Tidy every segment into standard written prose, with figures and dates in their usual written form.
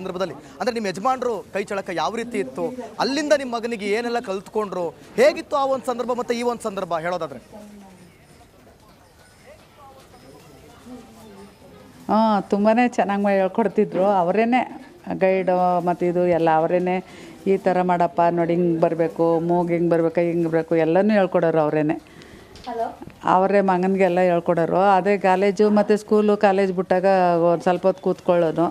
ಸಂದರ್ಭದಲ್ಲಿ ಅಂದರೆ ನಿಮ್ಮ ಯಜಮಾನರು ಕೈ ಚಳಕ ಯಾವ ರೀತಿ ಇತ್ತು, ಅಲ್ಲಿಂದ ನಿಮ್ಮ ಮಗನಿಗೆ ಏನೆಲ್ಲ ಕಲ್ತ್ಕೊಂಡ್ರು, ಹೇಗಿತ್ತು ಆ ಒಂದು ಸಂದರ್ಭ ಮತ್ತು ಈ ಒಂದು ಸಂದರ್ಭ ಹೇಳೋದಾದ್ರೆ? ತುಂಬಾ ಚೆನ್ನಾಗಿ ಹೇಳ್ಕೊಡ್ತಿದ್ರು. ಅವರೇನೆ ಗೈಡು ಮತ್ತು ಇದು ಎಲ್ಲ ಅವರೇನೆ. ಈ ಥರ ಮಾಡಪ್ಪ ನೋಡಿ, ಹಿಂಗೆ ಬರಬೇಕು, ಮೂಗು ಹಿಂಗೆ ಬರಬೇಕು, ಹಿಂಗೆ ಬರಬೇಕು, ಎಲ್ಲನೂ ಹೇಳ್ಕೊಡೋರು ಅವರೇನೆ. ಅವರೇ ಮಗನಿಗೆಲ್ಲ ಹೇಳ್ಕೊಡೋರು. ಅದೇ ಕಾಲೇಜು ಮತ್ತು ಸ್ಕೂಲು ಕಾಲೇಜ್ ಬಿಟ್ಟಾಗ ಒಂದು ಸ್ವಲ್ಪ ಹೊತ್ತು ಕೂತ್ಕೊಳ್ಳೋನು,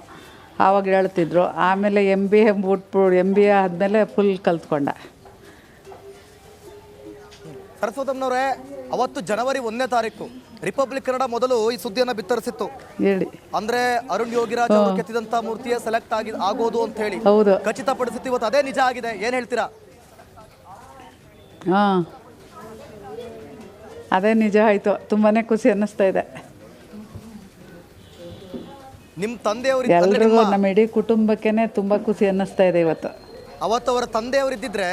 ಆವಾಗ ಹೇಳ್ತಿದ್ರು. ಆಮೇಲೆ MBA ಆದಮೇಲೆ ಫುಲ್ ಕಲ್ತ್ಕೊಂಡ. ಸರಸ್ವತಮ್ಮನವರೇ, ಅವತ್ತು ಜನವರಿ 1ನೇ ತಾರೀಕು ರಿಪಬ್ಲಿಕ್ ಕನ್ನಡ ಮೊದಲು ಈ ಸುದ್ದಿಯನ್ನು ಬಿತ್ತರಿಸಿತ್ತು. ಹೇಳಿ, ಅಂದ್ರೆ ಅರುಣ್ ಯೋಗಿರಾಜ್ ಅವರು ಕೆತ್ತಿದಂತ ಮೂರ್ತಿಯೇ ಸೆಲೆಕ್ಟ್ ಆಗೋದು ಅಂತ ಹೇಳಿ ಹೌದು, ಖಚಿತಪಡಿಸಿತ್ತು. ಇವತ್ತು ಅದೇ ನಿಜ ಆಗಿದೆ, ಏನ್ ಹೇಳ್ತೀರಾ? ಅದೇ ನಿಜ ಆಯ್ತು. ತುಂಬಾನೇ ಖುಷಿ ಅನ್ನಿಸ್ತಾ ಇದೆ. ನಿಮ್ಮ ತಂದೆಯವರು ಎಲ್ರಿಗೂ, ನಮ್ಮ ಇಡೀ ಕುಟುಂಬಕ್ಕೇನೆ ತುಂಬಾ ಖುಷಿ ಅನ್ನಿಸ್ತಾ ಇದೆ ಇವತ್ತು. ಅವತ್ತು ಅವರ ತಂದೆಯವರು ಇದ್ದಿದ್ರೆ,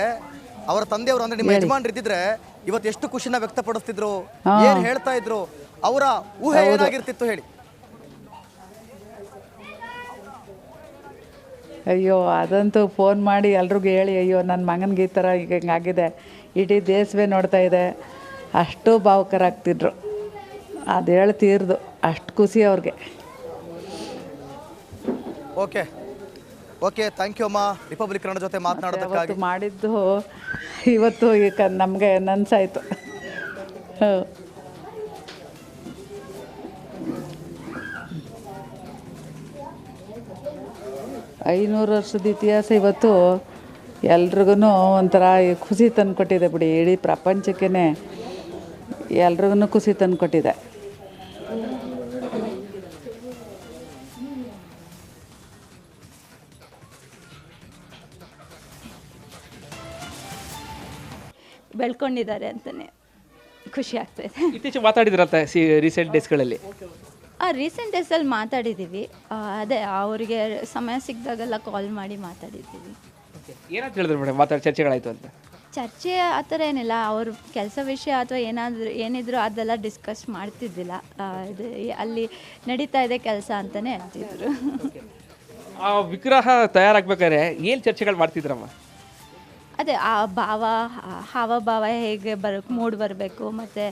ಅವರ ತಂದೆಯವರು ಅಂದ್ರೆ ನಿಮ್ಮ ಯಜಮಾನ್ರು ಇದ್ದಿದ್ರೆ ಇವತ್ತು ಎಷ್ಟು ಖುಷಿನ ವ್ಯಕ್ತಪಡಿಸ್ತಿದ್ರು, ಏನ್ ಹೇಳ್ತಾ ಇದ್ರು, ಅವರ ಊಹೆ ಏನಾಗಿರ್ತಿತ್ತು ಹೇಳಿ? ಅಯ್ಯೋ, ಅದಂತೂ ಫೋನ್ ಮಾಡಿ ಎಲ್ರಿಗೂ ಹೇಳಿ, ಅಯ್ಯೋ ನನ್ನ ಮಗನಿಗೆ ಈ ಥರ ಈಗ ಹಿಂಗಾಗಿದೆ, ಇಡೀ ದೇಶವೇ ನೋಡ್ತಾ ಇದೆ, ಅಷ್ಟು ಭಾವುಕರಾಗ್ತಿದ್ರು. ಅದು ಹೇಳ್ತೀರ್ದು, ಅಷ್ಟು ಖುಷಿ ಅವ್ರಿಗೆ. ಓಕೆ ಓಕೆ, ಥ್ಯಾಂಕ್ ಯು ಅಮ್ಮ, ರಿಪಬ್ಲಿಕ್ ಕನ್ನಡ ಜೊತೆ ಮಾತನಾಡೋದಕ್ಕಾಗಿ. ಮಾಡಿದ್ದು ಇವತ್ತು ಈಗ ನಮಗೆ ನನ್ಸಾಯ್ತು. 500 ವರ್ಷದ ಇತಿಹಾಸ ಇವತ್ತು ಎಲ್ರಿಗೂ ಒಂಥರ ಖುಷಿ ತಂದುಕೊಟ್ಟಿದೆ ಬಿಡಿ. ಇಡೀ ಪ್ರಪಂಚಕ್ಕೇ ಎಲ್ರಿಗೂ ಖುಷಿ ತಂದುಕೊಟ್ಟಿದೆ. ಬೆಳ್ಕೊಂಡಿದ್ದಾರೆ ಅಂತಲೇ ಖುಷಿ ಆಗ್ತಾಯಿದೆ. ಇತ್ತೀಚೆಗೆ ಮಾತಾಡಿದ್ರಂತ ರೀಸೆಂಟ್ ಡೇಸ್ಗಳಲ್ಲಿ? ರೀಸೆಂಟ್ ಡೇಸಲ್ಲಿ ಮಾತಾಡಿದ್ದೀವಿ. ಅದೇ ಅವರಿಗೆ ಸಮಯ ಸಿಕ್ಕಿದಾಗೆಲ್ಲ ಕಾಲ್ ಮಾಡಿ ಮಾತಾಡಿದ್ದೀವಿ. ಏನಂತ ಹೇಳಿದ್ರು ಮೇಡಮ್, ಚರ್ಚೆಗಳಾಯಿತು ಅಂತ? ಚರ್ಚೆ ಆ ಥರ ಏನಿಲ್ಲ. ಅವರು ಕೆಲಸ ವಿಷಯ ಅಥವಾ ಏನಿದ್ರು ಅದೆಲ್ಲ ಡಿಸ್ಕಸ್ ಮಾಡ್ತಿದ್ದಿಲ್ಲ. ಇದು ಅಲ್ಲಿ ನಡೀತಾ ಇದೆ ಕೆಲಸ ಅಂತಲೇ ಹೇಳ್ತಿದ್ರು. ಆ ವಿಗ್ರಹ ತಯಾರಾಗಬೇಕಾದ್ರೆ ಏನು ಚರ್ಚೆಗಳು ಮಾಡ್ತಿದ್ರಮ್ಮ? ಅದೇ ಆ ಹಾವಭಾವ ಹೇಗೆ ಮೂಡ್ ಬರಬೇಕು, ಮತ್ತು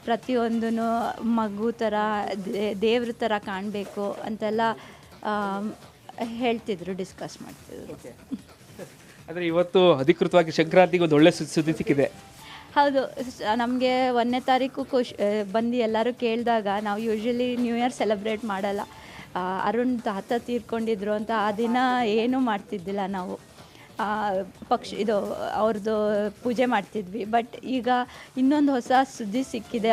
ಪ್ರತಿಯೊಂದೂ ಮಗು ಥರ ದೇವ್ರ ಥರ ಕಾಣಬೇಕು ಅಂತೆಲ್ಲ ಹೇಳ್ತಿದ್ರು, ಡಿಸ್ಕಸ್ ಮಾಡ್ತಿದ್ರು. ಅಂದರೆ ಇವತ್ತು ಅಧಿಕೃತವಾಗಿ ಸಂಕ್ರಾಂತಿಗೆ ಒಂದು ಒಳ್ಳೆ ಸುದ್ದಿ ಸಿಕ್ಕಿದೆ. ಹೌದು, ನಮಗೆ 1ನೇ ತಾರೀಕು ಬಂದು ಎಲ್ಲರೂ ಕೇಳಿದಾಗ ನಾವು ಯೂಶ್ವಲಿ ನ್ಯೂ ಇಯರ್ ಸೆಲೆಬ್ರೇಟ್ ಮಾಡಲ್ಲ. ಅರುಣ್ ತಾತ ತೀರ್ಕೊಂಡಿದ್ರು ಅಂತ ಆ ದಿನ ಏನೂ ಮಾಡ್ತಿದ್ದಿಲ್ಲ ನಾವು. ಇದು ಅವ್ರದ್ದು ಪೂಜೆ ಮಾಡ್ತಿದ್ವಿ. ಬಟ್ ಈಗ ಇನ್ನೊಂದು ಹೊಸ ಸುದ್ದಿ ಸಿಕ್ಕಿದೆ,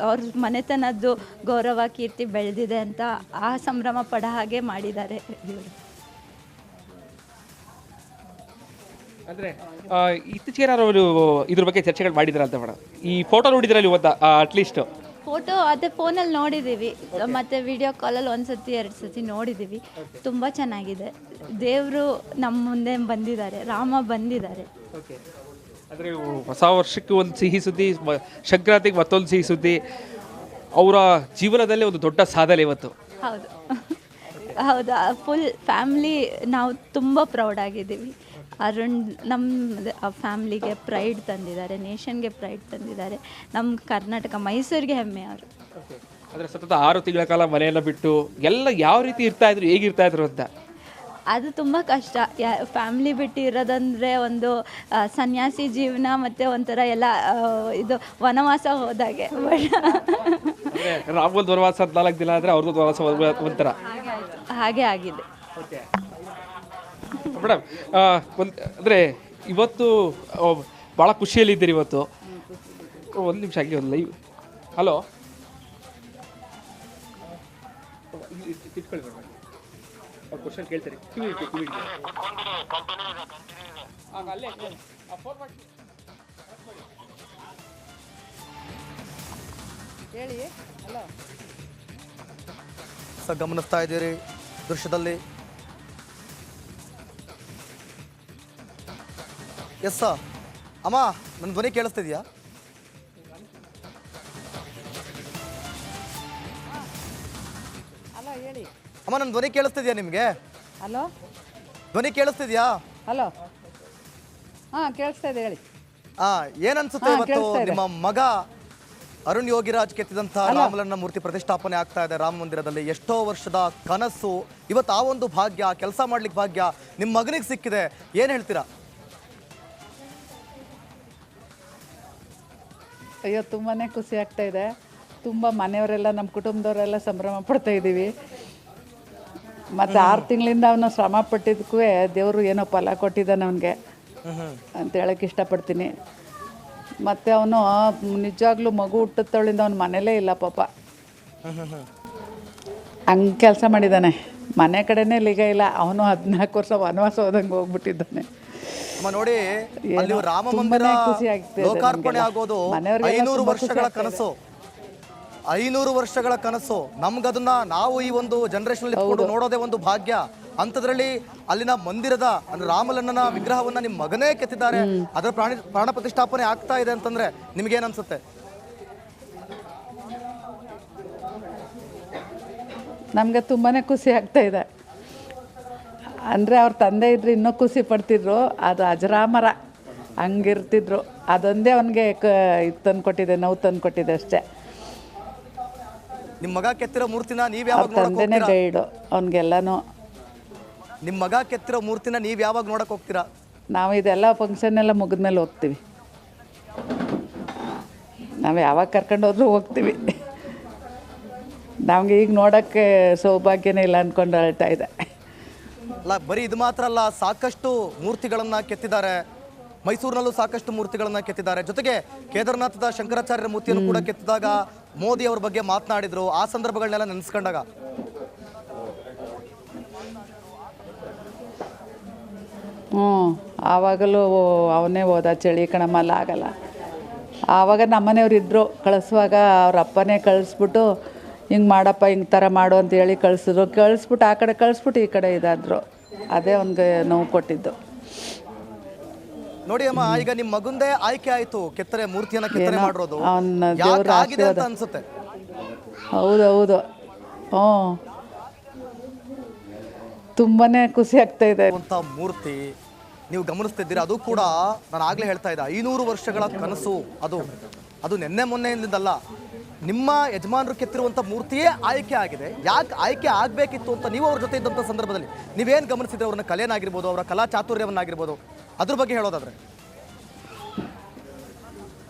ಅವ್ರ ಮನೆತನದ್ದು ಗೌರವ ಕೀರ್ತಿ ಬೆಳೆದಿದೆ ಅಂತ ಆ ಸಂಭ್ರಮ ಪಡ ಹಾಗೆ ಮಾಡಿದ್ದಾರೆ ಇವರು. ಅಂದರೆ ಇತ್ತೀಚೆಗೆ ಅವರು ಇದ್ರ ಬಗ್ಗೆ ಚರ್ಚೆಗಳು ಮಾಡಿದ್ರಂತ ಮೇಡಮ್. ಈ ಫೋಟೋ ನೋಡಿದ್ರಲ್ಲಿ ಇವತ್ತು ಅಟ್ಲೀಸ್ಟ್ ಫೋಟೋ ಅದೇ ಫೋನಲ್ಲಿ ನೋಡಿದ್ದೀವಿ, ಮತ್ತು ವಿಡಿಯೋ ಕಾಲಲ್ಲಿ 1 ಸತಿ 2 ಸತಿ ನೋಡಿದ್ದೀವಿ. ತುಂಬ ಚೆನ್ನಾಗಿದೆ. ದೇವರು ನಮ್ಮ ಮುಂದೆ ಬಂದಿದ್ದಾರೆ, ರಾಮ ಬಂದಿದ್ದಾರೆ. ಅಂದರೆ ಹೊಸ ವರ್ಷಕ್ಕೆ ಒಂದು ಸಿಹಿ ಸುದ್ದಿ, ಸಂಕ್ರಾಂತಿಗೆ ಮತ್ತೊಂದು ಸಿಹಿ ಸುದ್ದಿ. ಅವರ ಜೀವನದಲ್ಲಿ ಒಂದು ದೊಡ್ಡ ಸಾಧನೆ ಇವತ್ತು. ಹೌದು ಹೌದು, ಫುಲ್ ಫ್ಯಾಮ್ಲಿ ನಾವು ತುಂಬ ಪ್ರೌಡ್ ಆಗಿದ್ದೀವಿ. ಅರುಣ್ ನಮ್ಮ ಫ್ಯಾಮ್ಲಿಗೆ ಪ್ರೈಡ್ ತಂದಿದ್ದಾರೆ, ನೇಷನ್ಗೆ ಪ್ರೈಡ್ ತಂದಿದ್ದಾರೆ, ನಮ್ಮ ಕರ್ನಾಟಕ ಮೈಸೂರಿಗೆ ಹೆಮ್ಮೆ ಅವರು. ಅಂದರೆ ಸತತ 6 ತಿಂಗಳ ಕಾಲ ಮನೆಯನ್ನು ಬಿಟ್ಟು ಎಲ್ಲ ಯಾವ ರೀತಿ ಇರ್ತಾಯಿದ್ರು, ಹೇಗಿರ್ತಾಯಿದ್ರು ಅಂತ? ಅದು ತುಂಬ ಕಷ್ಟ. ಫ್ಯಾಮ್ಲಿ ಬಿಟ್ಟು ಇರೋದಂದರೆ ಒಂದು ಸನ್ಯಾಸಿ ಜೀವನ, ಮತ್ತು ಒಂಥರ ಎಲ್ಲ ಇದು ವನವಾಸ ಹೋದಾಗೆ. ರಾಮಗೊಂದು ವನವಾಸ 4 ದಿನ ಆದರೆ ಅವ್ರದ್ದು ವನವಾಸ ಒಂಥರ ಹಾಗೆ ಆಗಿದೆ. ಮೇಡಮ್, ಅಂದರೆ ಇವತ್ತು ಭಾಳ ಖುಷಿಯಲ್ಲಿದ್ದೀರಿ ಇವತ್ತು. ಒಂದು ನಿಮಿಷ ಆಗಿ ಒಂದು ಲೈವ್. ಹಲೋ, ತಿಳ್ಕೊಳ್ಳಿ ಮೇಡಮ್, ಅವ್ರು ಕ್ವಶನ್ ಕೇಳ್ತಾರೆ. ಗಮನಿಸ್ತಾ ಇದ್ದೀರಿ ದೃಶ್ಯದಲ್ಲಿ. ಎಸ್ ಅಮ್ಮ, ನನ್ನ ಧ್ವನಿ ಕೇಳಿಸ್ತಿದ್ಯಾ? ಅಮ್ಮ, ನನ್ನ ಧ್ವನಿ ಕೇಳಿಸ್ತಿದ್ಯಾ ನಿಮಗೆ? ಹಲೋ ಧ್ವನಿ ಕೇಳಿಸ್ತಿದ್ಯಾ? ಹಲೋ ಹಾಂ ಕೇಳಿಸ್ತಾ ಇದೆ ಹೇಳಿ. ಏನನ್ಸುತ್ತೆ ಇವತ್ತು ನಿಮ್ಮ ಮಗ ಅರುಣ್ ಯೋಗಿರಾಜ್ ಕೆತ್ತಿದಂತಹ ರಾಮಲನ್ನ ಮೂರ್ತಿ ಪ್ರತಿಷ್ಠಾಪನೆ ಆಗ್ತಾ ಇದೆ ರಾಮ ಮಂದಿರದಲ್ಲಿ. ಎಷ್ಟೋ ವರ್ಷದ ಕನಸು, ಇವತ್ತು ಆ ಒಂದು ಭಾಗ್ಯ, ಕೆಲಸ ಮಾಡ್ಲಿಕ್ಕೆ ಭಾಗ್ಯ ನಿಮ್ಮ ಮಗನಿಗೆ ಸಿಕ್ಕಿದೆ. ಏನ್ ಹೇಳ್ತೀರಾ? ಅಯ್ಯೋ ತುಂಬಾ ಖುಷಿ ಆಗ್ತಾ ಇದೆ. ತುಂಬ ಮನೆಯವರೆಲ್ಲ ನಮ್ಮ ಕುಟುಂಬದವರೆಲ್ಲ ಸಂಭ್ರಮ ಪಡ್ತಾ ಇದ್ದೀವಿ. ಮತ್ತು 6 ತಿಂಗಳಿಂದ ಅವನು ಶ್ರಮ ಪಟ್ಟಿದ್ದಕ್ಕೂ ದೇವರು ಏನೋ ಫಲ ಕೊಟ್ಟಿದ್ದಾನೆ ಅವನಿಗೆ ಅಂತ ಹೇಳಕ್ಕೆ ಇಷ್ಟಪಡ್ತೀನಿ. ಮತ್ತು ಅವನು ನಿಜವಾಗ್ಲೂ ಮಗು ಹುಟ್ಟುತ್ತವಳಿಂದ ಅವ್ನು ಮನೇಲೇ ಇಲ್ಲ ಪಾಪ, ಹಂಗೆ ಕೆಲಸ ಮಾಡಿದ್ದಾನೆ. ಮನೆ ಕಡೆನೇ ಲಿಗ ಇಲ್ಲ. ಅವನು 14 ವರ್ಷ ವನವಾಸ ಹೋದಂಗೆ ಹೋಗ್ಬಿಟ್ಟಿದ್ದಾನೆ. ನೋಡಿ, ಅಲ್ಲಿ ರಾಮ ಮಂದಿರ ಲೋಕಾರ್ಪಣೆ ಆಗೋದು 500 ವರ್ಷಗಳ ಕನಸು. 500 ವರ್ಷಗಳ ಕನಸು. ನಮ್ಗದನ್ನ ನಾವು ಈ ಒಂದು ಜನರೇಷನ್ ಇಟ್ಕೊಂಡು ನೋಡೋದೇ ಒಂದು ಭಾಗ್ಯ. ಅಂಥದ್ರಲ್ಲಿ ಅಲ್ಲಿನ ಮಂದಿರದ ಅಂದ್ರೆ ರಾಮಲನ್ನನ ವಿಗ್ರಹವನ್ನ ನಿಮ್ಮ ಮಗನೇ ಕೆತ್ತಿದ್ದಾರೆ, ಅದರ ಪ್ರಾಣ ಪ್ರತಿಷ್ಠಾಪನೆ ಆಗ್ತಾ ಇದೆ ಅಂತಂದ್ರೆ ನಿಮ್ಗೇನ್ ಅನ್ಸುತ್ತೆ? ನಮಗೆ ತುಂಬಾ ಖುಷಿ ಆಗ್ತಾ ಇದೆ. ಅಂದರೆ ಅವ್ರ ತಂದೆ ಇದ್ರೆ ಇನ್ನೂ ಖುಷಿ ಪಡ್ತಿದ್ರು. ಅದು ಅಜರಾಮರ ಹಂಗಿರ್ತಿದ್ರು. ಅದೊಂದೇ ಅವನಿಗೆ ಇದು ತಂದುಕೊಟ್ಟಿದೆ, ನೋವು ತಂದುಕೊಟ್ಟಿದೆ ಅಷ್ಟೇ. ನಿಮ್ಮ ಮಗ ಕೆತ್ತಿರೋ ಮೂರ್ತಿನ ನೀವು ಯಾವಾಗ ತಂದೆನೇ ಗೈಡು ಅವನಿಗೆಲ್ಲನೂ. ನಿಮ್ಮ ಮಗ ಕೆತ್ತಿರೋ ಮೂರ್ತಿನ ನೀವು ಯಾವಾಗ ನೋಡಕ್ಕೆ ಹೋಗ್ತೀರಾ? ನಾವು ಇದೆಲ್ಲ ಫಂಕ್ಷನ್ ಎಲ್ಲ ಮುಗಿದ್ಮೇಲೆ ಹೋಗ್ತೀವಿ. ನಾವು ಯಾವಾಗ ಕರ್ಕೊಂಡು ಹೋದ್ರೂ ಹೋಗ್ತೀವಿ. ನಮಗೆ ಈಗ ನೋಡೋಕ್ಕೆ ಸೌಭಾಗ್ಯನೇ ಇಲ್ಲ ಅಂದ್ಕೊಂಡು ಅಳ್ತಾ ಇದೆ. ಅಲ್ಲ, ಬರೀ ಇದು ಮಾತ್ರ ಅಲ್ಲ, ಸಾಕಷ್ಟು ಮೂರ್ತಿಗಳನ್ನು ಕೆತ್ತಿದ್ದಾರೆ. ಮೈಸೂರಿನಲ್ಲೂ ಸಾಕಷ್ಟು ಮೂರ್ತಿಗಳನ್ನು ಕೆತ್ತಿದ್ದಾರೆ. ಜೊತೆಗೆ ಕೇದಾರನಾಥದ ಶಂಕರಾಚಾರ್ಯರ ಮೂರ್ತಿಯನ್ನು ಕೂಡ ಕೆತ್ತಿದಾಗ ಮೋದಿ ಅವ್ರ ಬಗ್ಗೆ ಮಾತನಾಡಿದ್ರು. ಆ ಸಂದರ್ಭಗಳನ್ನೆಲ್ಲ ನೆನೆಸ್ಕೊಂಡಾಗ ಆವಾಗಲೂ ಅವನೇ ಹೋದ, ಚಳಿ ಕಣಮಲ್ಲ ಆಗಲ್ಲ. ಆವಾಗ ನಮ್ಮನೆಯವ್ರು ಇದ್ದರು, ಕಳಿಸುವಾಗ ಅವ್ರ ಅಪ್ಪನೇ ಕಳಿಸ್ಬಿಟ್ಟು ಹಿಂಗೆ ಮಾಡಪ್ಪ, ಹಿಂಗೆ ಥರ ಮಾಡು ಅಂತೇಳಿ ಕಳಿಸಿದ್ರು. ಕಳಿಸ್ಬಿಟ್ಟು ಆ ಕಡೆ ಕಳಿಸ್ಬಿಟ್ಟು ಈ ಕಡೆ ಇದಾದರು. ಅದೇ ಅವ್ನಿಗೆ ನೋವು ಕೊಟ್ಟಿದ್ದು. ನೋಡಿ ಅಮ್ಮ, ಈಗ ನಿಮ್ಮ ಮಗುಂದೇ ಆಯ್ಕೆ ಆಯ್ತು ಕೆತ್ತನೆ ಮೂರ್ತಿಯನ್ನ ಕೆತ್ತನೆ ಮಾಡಿರೋದು. ಅವನ ದೇವ್ರ ಆಗಿದೆ ಅಂತ ಅನ್ಸುತ್ತೆ. ಹೌದೌದು. ತುಂಬಾ ಖುಷಿ ಆಗ್ತಾ ಇದೆ. ಅಂತ ಮೂರ್ತಿ ನೀವು ಗಮನಿಸ್ತಿದ್ದೀರಾ, ಅದು ಕೂಡ ನಾನು ಆಗ್ಲೇ ಹೇಳ್ತಾ ಇದ್ದೆ 500 ವರ್ಷಗಳ ಕನಸು. ಅದು ನಿನ್ನೆ ಮೊನ್ನೆಯಿಂದಲ್ಲ. ನಿಮ್ಮ ಯಜಮಾನರು ಕೆತ್ತಿರುವಂಥ ಮೂರ್ತಿಯೇ ಆಯ್ಕೆ ಆಗಿದೆ. ಯಾಕೆ ಆಯ್ಕೆ ಆಗಬೇಕಿತ್ತು ಅಂತ ನೀವು ಅವ್ರ ಜೊತೆ ಇದ್ದಂಥ ಸಂದರ್ಭದಲ್ಲಿ ನೀವೇನು ಗಮನಿಸಿದ್ರೆ, ಅವ್ರನ್ನ ಕಲೆಯನ್ನಾಗಿರ್ಬೋದು, ಅವರ ಕಲಾ ಚಾತುರ್ಯವನ್ನಾಗಿರ್ಬೋದು, ಅದ್ರ ಬಗ್ಗೆ ಹೇಳೋದಾದ್ರೆ?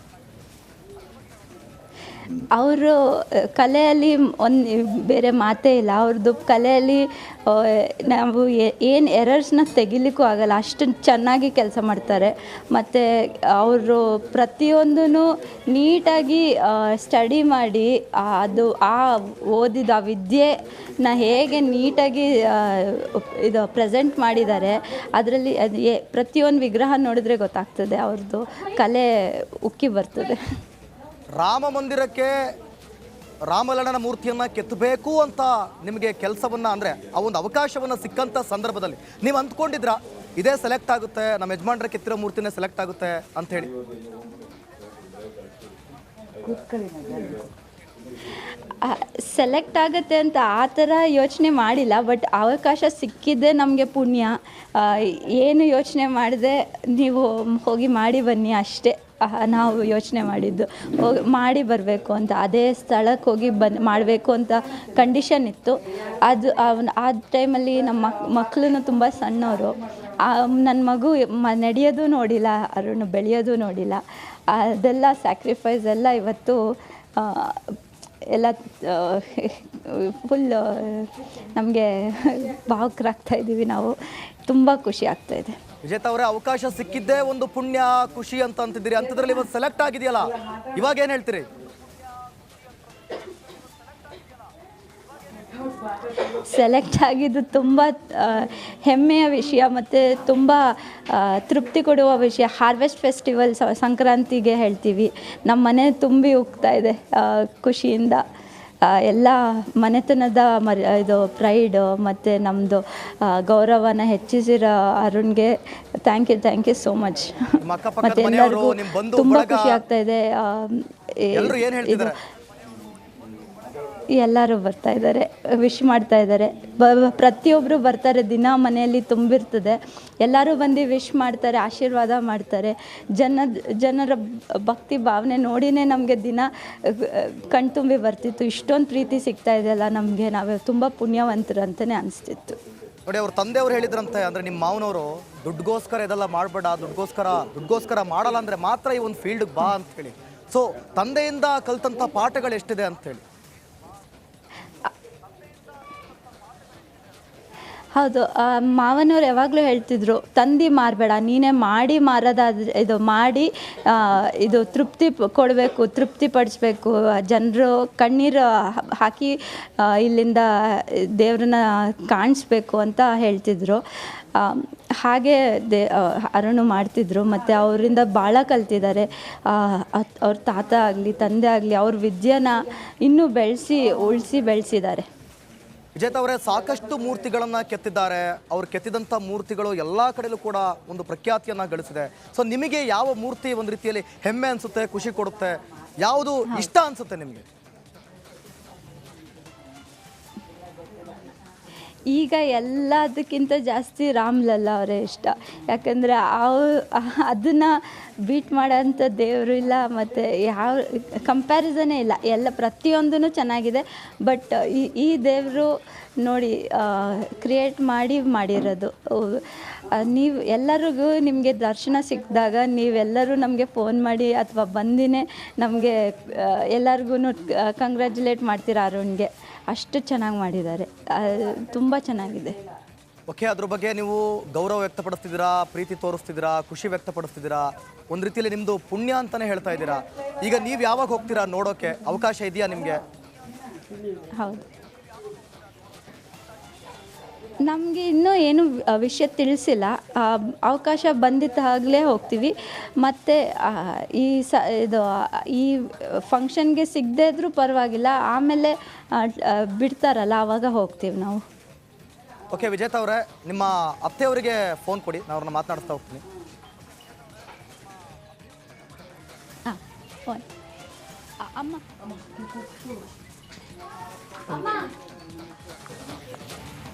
ಅವರು ಕಲೆಯಲ್ಲಿ ಬೇರೆ ಮಾತೇ ಇಲ್ಲ. ಅವ್ರದ್ದು ಕಲೆಯಲ್ಲಿ ನಾವು ಏನು ಎರರ್ಸ್ನ ತೆಗಿಲಿಕ್ಕೂ ಆಗಲ್ಲ, ಅಷ್ಟು ಚೆನ್ನಾಗಿ ಕೆಲಸ ಮಾಡ್ತಾರೆ. ಮತ್ತು ಅವರು ಪ್ರತಿಯೊಂದೂ ನೀಟಾಗಿ ಸ್ಟಡಿ ಮಾಡಿ ಅದು ಓದಿದ ಆ ವಿದ್ಯೆನ ಹೇಗೆ ನೀಟಾಗಿ ಇದು ಪ್ರೆಸೆಂಟ್ ಮಾಡಿದ್ದಾರೆ. ಅದರಲ್ಲಿ ಅದು ಪ್ರತಿಯೊಂದು ವಿಗ್ರಹ ನೋಡಿದ್ರೆ ಗೊತ್ತಾಗ್ತದೆ ಅವ್ರದ್ದು ಕಲೆ ಉಕ್ಕಿ ಬರ್ತದೆ. ರಾಮ ಮಂದಿರಕ್ಕೆ ರಾಮಲಲ್ಲನ ಮೂರ್ತಿಯನ್ನ ಕೆತ್ತಬೇಕು ಅಂತ ನಿಮಗೆ ಕೆಲಸವನ್ನ ಅಂದ್ರೆ ಆ ಒಂದು ಅವಕಾಶವನ್ನ ಸಿಕ್ಕಂತ ಸಂದರ್ಭದಲ್ಲಿ ನೀವು ಅಂದ್ಕೊಂಡಿದ್ರಾ ಇದೇ ಸೆಲೆಕ್ಟ್ ಆಗುತ್ತೆ, ನಮ್ಮ ಯಜಮಾನ್ರ ಕೆತ್ತಿರೋ ಮೂರ್ತಿನೇ ಸೆಲೆಕ್ಟ್ ಆಗುತ್ತೆ ಅಂತ ಹೇಳಿ? ಸೆಲೆಕ್ಟ್ ಆಗುತ್ತೆ ಅಂತ ಆ ಥರ ಯೋಚನೆ ಮಾಡಿಲ್ಲ. ಬಟ್ ಅವಕಾಶ ಸಿಕ್ಕಿದ್ದೆ ನಮಗೆ ಪುಣ್ಯ. ಏನು ಯೋಚನೆ ಮಾಡಿದೆ, ನೀವು ಹೋಗಿ ಮಾಡಿ ಬನ್ನಿ ಅಷ್ಟೇ ನಾವು ಯೋಚನೆ ಮಾಡಿದ್ದು. ಹೋಗಿ ಮಾಡಿ ಬರಬೇಕು ಅಂತ, ಅದೇ ಸ್ಥಳಕ್ಕೆ ಹೋಗಿ ಮಾಡಬೇಕು ಅಂತ ಕಂಡೀಷನ್ ಇತ್ತು. ಅದು ಆ ಟೈಮಲ್ಲಿ ನಮ್ಮ ಮಕ್ಕಳು ತುಂಬ ಸಣ್ಣವರು. ನನ್ನ ಮಗು ನಡೆಯೋದು ನೋಡಿಲ್ಲ, ಅರುಣ್ ಬೆಳೆಯೋದು ನೋಡಿಲ್ಲ. ಅದೆಲ್ಲ ಸ್ಯಾಕ್ರಿಫೈಸ್ ಎಲ್ಲ ಇವತ್ತು ಎಲ್ಲ ಫುಲ್ ನಮಗೆ ಭಾವುಕರಾಗ್ತಾ ಇದ್ದೀವಿ. ನಾವು ತುಂಬ ಖುಷಿ ಆಗ್ತಾ ಇದೆ. ವಿಜೇತಾ ಅವರೇ, ಅವಕಾಶ ಸಿಕ್ಕಿದ್ದೇ ಒಂದು ಪುಣ್ಯ, ಖುಷಿ ಅಂತ ಅಂತಿದ್ದೀರಿ. ಅಂಥದ್ರಲ್ಲಿ ಇವತ್ತು ಸೆಲೆಕ್ಟ್ ಆಗಿದೆಯಲ್ಲ, ಇವಾಗ ಏನು ಹೇಳ್ತೀರಿ? ಸೆಲೆಕ್ಟ್ ಆಗಿದ್ದು ತುಂಬ ಹೆಮ್ಮೆಯ ವಿಷಯ ಮತ್ತು ತುಂಬ ತೃಪ್ತಿ ಕೊಡುವ ವಿಷಯ. ಹಾರ್ವೆಸ್ಟ್ ಫೆಸ್ಟಿವಲ್ ಸಂಕ್ರಾಂತಿಗೆ ಹೇಳ್ತೀವಿ, ನಮ್ಮ ಮನೆ ತುಂಬಿ ಹೋಗ್ತಾ ಇದೆ ಖುಷಿಯಿಂದ. ಎಲ್ಲ ಮನೆತನದ ಇದು ಪ್ರೈಡ್ ಮತ್ತು ನಮ್ಮದು ಗೌರವನ ಹೆಚ್ಚಿಸಿರೋ ಅರುಣ್ಗೆ ಥ್ಯಾಂಕ್ ಯು ಸೋ ಮಚ್. ಮತ್ತು ಎಲ್ಲರಿಗೂ ತುಂಬ ಖುಷಿ ಆಗ್ತಾ ಇದೆ. ಎಲ್ಲರೂ ಬರ್ತಾ ಇದ್ದಾರೆ, ವಿಶ್ ಮಾಡ್ತಾ ಇದ್ದಾರೆ. ಪ್ರತಿಯೊಬ್ಬರು ಬರ್ತಾರೆ, ದಿನ ಮನೆಯಲ್ಲಿ ತುಂಬಿರ್ತದೆ. ಎಲ್ಲರೂ ಬಂದು ವಿಶ್ ಮಾಡ್ತಾರೆ, ಆಶೀರ್ವಾದ ಮಾಡ್ತಾರೆ. ಜನರ ಭಕ್ತಿ ಭಾವನೆ ನೋಡಿನೇ ನಮಗೆ ದಿನ ಕಣ್ತುಂಬಿ ಬರ್ತಿತ್ತು. ಇಷ್ಟೊಂದು ಪ್ರೀತಿ ಸಿಗ್ತಾ ಇದೆಯಲ್ಲ ನಮಗೆ, ನಾವು ತುಂಬ ಪುಣ್ಯವಂತರು ಅಂತಲೇ ಅನಿಸ್ತಿತ್ತು. ನೋಡಿ, ಅವ್ರ ತಂದೆಯವರು ಹೇಳಿದ್ರಂತೆ, ಅಂದರೆ ನಿಮ್ಮ ಮಾವನವರು ದುಡ್ಡುಗೋಸ್ಕರ ಇದೆಲ್ಲ ಮಾಡಬೇಡ, ದುಡ್ಡುಗೋಸ್ಕರ ಮಾಡಲ್ಲ ಅಂದರೆ ಮಾತ್ರ ಈ ಒಂದು ಫೀಲ್ಡ್ಗೆ ಬಾ ಅಂತ ಹೇಳಿ. ಸೊ ತಂದೆಯಿಂದ ಕಲ್ತಂಥ ಪಾಠಗಳು ಎಷ್ಟಿದೆ ಅಂತೇಳಿ? ಹೌದು, ಮಾವನವ್ರು ಯಾವಾಗಲೂ ಹೇಳ್ತಿದ್ರು, ತಂದು ಮಾರಬೇಡ, ನೀನೇ ಮಾಡಿ ಮಾರೋದಾದ್ರೆ ಇದು ಮಾಡಿ ಇದು ತೃಪ್ತಿ ಕೊಡಬೇಕು, ತೃಪ್ತಿ ಪಡಿಸ್ಬೇಕು, ಜನರು ಕಣ್ಣೀರು ಹಾಕಿ ಇಲ್ಲಿಂದ ದೇವ್ರನ್ನ ಕಾಣಿಸ್ಬೇಕು ಅಂತ ಹೇಳ್ತಿದ್ರು. ಹಾಗೆ ಅರುಣ್ ಮಾಡ್ತಿದ್ರು. ಮತ್ತು ಅವರಿಂದ ಭಾಳ ಕಲ್ತಿದ್ದಾರೆ. ಅವ್ರ ತಾತ ಆಗಲಿ ತಂದೆ ಆಗಲಿ ಅವ್ರ ವಿದ್ಯೆನ ಇನ್ನೂ ಉಳಿಸಿ ಬೆಳೆಸಿದ್ದಾರೆ. ವಿಜೇತಾ ಅವರೇ, ಸಾಕಷ್ಟು ಮೂರ್ತಿಗಳನ್ನು ಕೆತ್ತಿದ್ದಾರೆ. ಅವ್ರು ಕೆತ್ತಿದಂಥ ಮೂರ್ತಿಗಳು ಎಲ್ಲ ಕಡೆಯಲ್ಲೂ ಕೂಡ ಒಂದು ಪ್ರಖ್ಯಾತಿಯನ್ನು ಗಳಿಸಿದೆ. ಸೊ ನಿಮಗೆ ಯಾವ ಮೂರ್ತಿ ಒಂದು ರೀತಿಯಲ್ಲಿ ಹೆಮ್ಮೆ ಅನಿಸುತ್ತೆ, ಖುಷಿ ಕೊಡುತ್ತೆ, ಯಾವುದು ಇಷ್ಟ ಅನಿಸುತ್ತೆ ನಿಮಗೆ? ಈಗ ಎಲ್ಲದಕ್ಕಿಂತ ಜಾಸ್ತಿ ರಾಮ್ಲಲ್ಲ ಅವರೇ ಇಷ್ಟ. ಯಾಕಂದರೆ ಅದನ್ನು ಬೀಟ್ ಮಾಡೋಂಥ ದೇವರು ಇಲ್ಲ, ಮತ್ತು ಯಾವ ಕಂಪ್ಯಾರಿಸನೇ ಇಲ್ಲ. ಎಲ್ಲ ಪ್ರತಿಯೊಂದೂ ಚೆನ್ನಾಗಿದೆ. ಬಟ್ ಈ ದೇವರು ನೋಡಿ ಕ್ರಿಯೇಟ್ ಮಾಡಿರೋದು. ನೀವು ಎಲ್ಲರಿಗೂ ನಿಮಗೆ ದರ್ಶನ ಸಿಕ್ಕಿದಾಗ ನೀವೆಲ್ಲರೂ ನಮಗೆ ಫೋನ್ ಮಾಡಿ ಅಥವಾ ಬಂದಿನೇ ನಮಗೆ ಎಲ್ಲರಿಗೂ ಕಂಗ್ರ್ಯಾಚುಲೇಟ್ ಮಾಡ್ತೀರಾ ಅರುಣ್ಗೆ. ಅಷ್ಟು ಚೆನ್ನಾಗಿ ಮಾಡಿದ್ದಾರೆ, ತುಂಬ ಚೆನ್ನಾಗಿದೆ. ಓಕೆ, ಅದ್ರ ಬಗ್ಗೆ ನೀವು ಗೌರವ ವ್ಯಕ್ತಪಡಿಸ್ತಿದ್ದೀರಾ, ಪ್ರೀತಿ ತೋರಿಸ್ತಿದ್ದೀರಾ, ಖುಷಿ ವ್ಯಕ್ತಪಡಿಸ್ತಿದ್ದೀರಾ, ಒಂದು ರೀತಿಯಲ್ಲಿ ನಿಮ್ಮದು ಪುಣ್ಯ ಅಂತಲೇ ಹೇಳ್ತಾ ಇದ್ದೀರಾ. ಈಗ ನೀವು ಯಾವಾಗ ಹೋಗ್ತೀರಾ ನೋಡೋಕ್ಕೆ? ಅವಕಾಶ ಇದೆಯಾ ನಿಮಗೆ? ಹೌದು, ನಮಗೆ ಇನ್ನೂ ಏನು ವಿಷಯ ತಿಳಿಸಿಲ್ಲ. ಅವಕಾಶ ಬಂದಿದ್ದಾಗಲೇ ಹೋಗ್ತೀವಿ. ಮತ್ತು ಈ ಫಂಕ್ಷನ್ಗೆ ಸಿಗದೇ ಇದ್ರೂ ಪರವಾಗಿಲ್ಲ, ಆಮೇಲೆ ಬಿಡ್ತಾರಲ್ಲ ಆವಾಗ ಹೋಗ್ತೀವಿ ನಾವು. ಓಕೆ ವಿಜೇತಾ ಅವರೇ, ನಿಮ್ಮ ಅತ್ತೆಯವರಿಗೆ ಫೋನ್ ಕೊಡಿ, ನಾನು ಅವ್ರನ್ನ ಮಾತನಾಡಿಸ್ತಾ ಹೋಗ್ತೀನಿ. ಹಾಂ, ಫೋನ್. ಅಮ್ಮ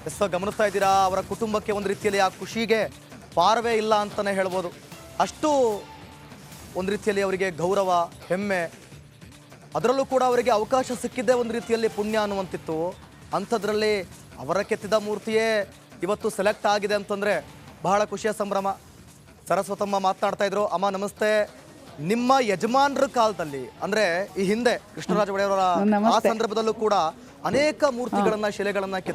ಎಷ್ಟೋ ಗಮನಿಸ್ತಾ ಇದ್ದೀರಾ, ಅವರ ಕುಟುಂಬಕ್ಕೆ ಒಂದು ರೀತಿಯಲ್ಲಿ ಆ ಖುಷಿಗೆ ಪಾರವೇ ಇಲ್ಲ ಅಂತಲೇ ಹೇಳ್ಬೋದು. ಅಷ್ಟು ಒಂದು ರೀತಿಯಲ್ಲಿ ಅವರಿಗೆ ಗೌರವ, ಹೆಮ್ಮೆ, ಅದರಲ್ಲೂ ಕೂಡ ಅವರಿಗೆ ಅವಕಾಶ ಸಿಕ್ಕಿದ್ದೇ ಒಂದು ರೀತಿಯಲ್ಲಿ ಪುಣ್ಯ ಅನ್ನುವಂತಿತ್ತು. ಅಂಥದ್ರಲ್ಲಿ ಅವರ ಕೆತ್ತಿದ ಮೂರ್ತಿಯೇ ಇವತ್ತು ಸೆಲೆಕ್ಟ್ ಆಗಿದೆ ಅಂತಂದರೆ ಬಹಳ ಖುಷಿಯ ಸಂಭ್ರಮ. ಸರಸ್ವತಮ್ಮ ಮಾತನಾಡ್ತಾ ಇದ್ರು. ಅಮ್ಮ ನಮಸ್ತೆ. ನಿಮ್ಮ ಯಜಮಾನರ ಕಾಲದಲ್ಲಿ, ಅಂದರೆ ಈ ಹಿಂದೆ ಕೃಷ್ಣರಾಜ ಒಡೆಯವರ ಆ ಸಂದರ್ಭದಲ್ಲೂ ಕೂಡ ಅನೇಕ ಮೂರ್ತಿಗಳನ್ನು, ಶಿಲೆಗಳನ್ನು